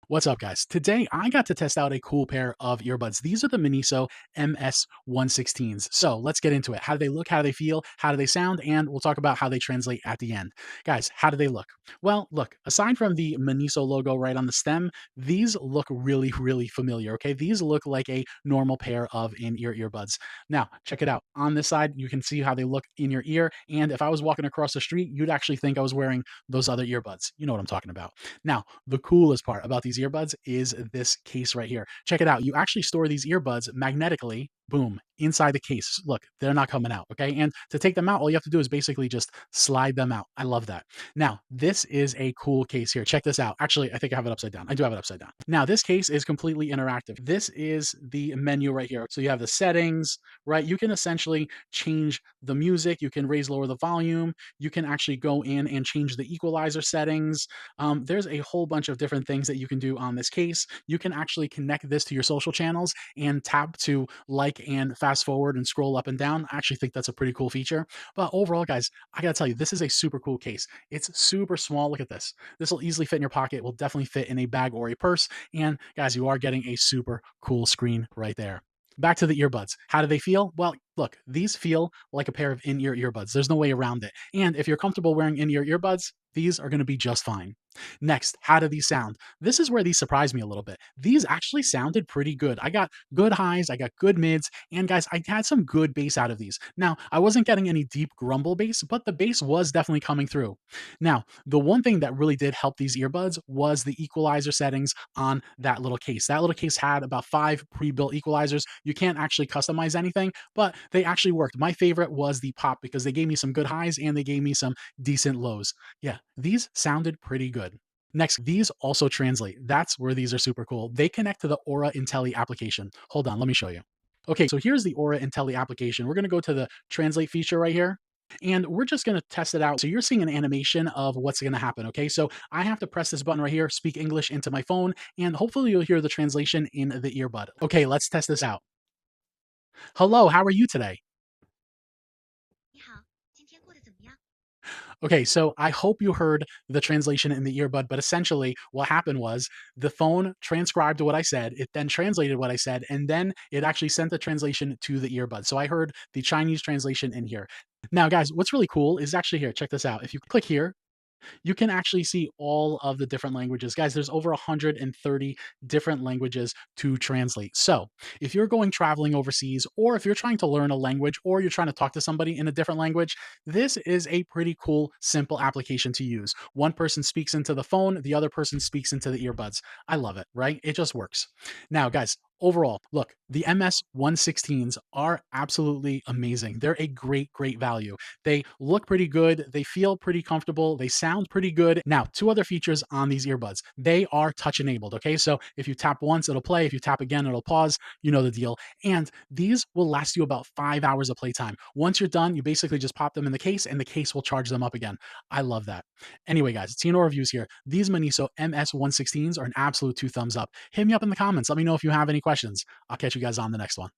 What's up, guys? Today, I got to test out a cool pair of earbuds. These are the Miniso MS-116s. So let's get into it. How do they look? How do they feel? How do they sound? And we'll talk about how they translate at the end. Guys, how do they look? Well, look, aside from the Miniso logo right on the stem, these look really, really familiar, okay? These look like a normal pair of in-ear earbuds. Now, check it out. On this side, you can see how they look in your ear. And if I was walking across the street, you'd actually think I was wearing those other earbuds. You know what I'm talking about. Now, the coolest part about these earbuds is this case right here. Check it out. You actually store these earbuds magnetically, boom, inside the case. Look, they're not coming out, okay? And to take them out, all you have to do is basically just slide them out. I love that. Now, this is a cool case here. Check this out. Actually, I think I have it upside down. I do have it upside down. Now, this case is completely interactive. This is the menu right here. So you have the settings, right? You can essentially change the music. You can raise, lower the volume. You can actually go in and change the equalizer settings. There's a whole bunch of different things that you can do on this case. You can actually connect this to your social channels and tap to like and fast forward and scroll up and down. I actually think that's a pretty cool feature. But overall, guys, I gotta tell you, this is a super cool case. It's super small. Look at this. This will easily fit in your pocket, will definitely fit in a bag or a purse. And guys, you are getting a super cool screen right there. Back to the earbuds. How do they feel? Well, look, these feel like a pair of in ear earbuds. There's no way around it. And if you're comfortable wearing in ear earbuds, these are going to be just fine. Next, how do these sound? This is where these surprised me a little bit. These actually sounded pretty good. I got good highs, I got good mids, and guys, I had some good bass out of these. Now, I wasn't getting any deep grumble bass, but the bass was definitely coming through. Now, the one thing that really did help these earbuds was the equalizer settings on that little case. That little case had about 5 pre-built equalizers. You can't actually customize anything, but they actually worked. My favorite was the pop because they gave me some good highs and they gave me some decent lows. Yeah, these sounded pretty good. Next, these also translate. That's where these are super cool. They connect to the Aura Intelli application. Hold on, let me show you. Okay, so here's the Aura Intelli application. We're gonna go to the translate feature right here. And we're just gonna test it out. So you're seeing an animation of what's gonna happen, okay? So I have to press this button right here, speak English into my phone, and hopefully you'll hear the translation in the earbud. Okay, let's test this out. Hello, how are you today? 你好，今天过得怎么样？Okay, so I hope you heard the translation in the earbud, but essentially what happened was the phone transcribed what I said, it then translated what I said, and then it actually sent the translation to the earbud. So I heard the Chinese translation in here. Now, guys, what's really cool is actually here, check this out. If you click here, you can actually see all of the different languages. Guys, there's over 130 different languages to translate. So if you're going traveling overseas, or if you're trying to learn a language, or you're trying to talk to somebody in a different language, this is a pretty cool, simple application to use. One person speaks into the phone, the other person speaks into the earbuds. I love it, right? It just works. Now, guys, overall, look, the MS-116s are absolutely amazing. They're a great, great value. They look pretty good, they feel pretty comfortable, they sound pretty good. Now, two other features on these earbuds. They are touch enabled, okay? So if you tap once, it'll play. If you tap again, it'll pause. You know the deal. And these will last you about 5 hours of playtime. Once you're done, you basically just pop them in the case and the case will charge them up again. I love that. Anyway, guys, Tino reviews here. These Miniso MS-116s are an absolute two thumbs up. Hit me up in the comments. Let me know if you have any questions. I'll catch you guys on the next one.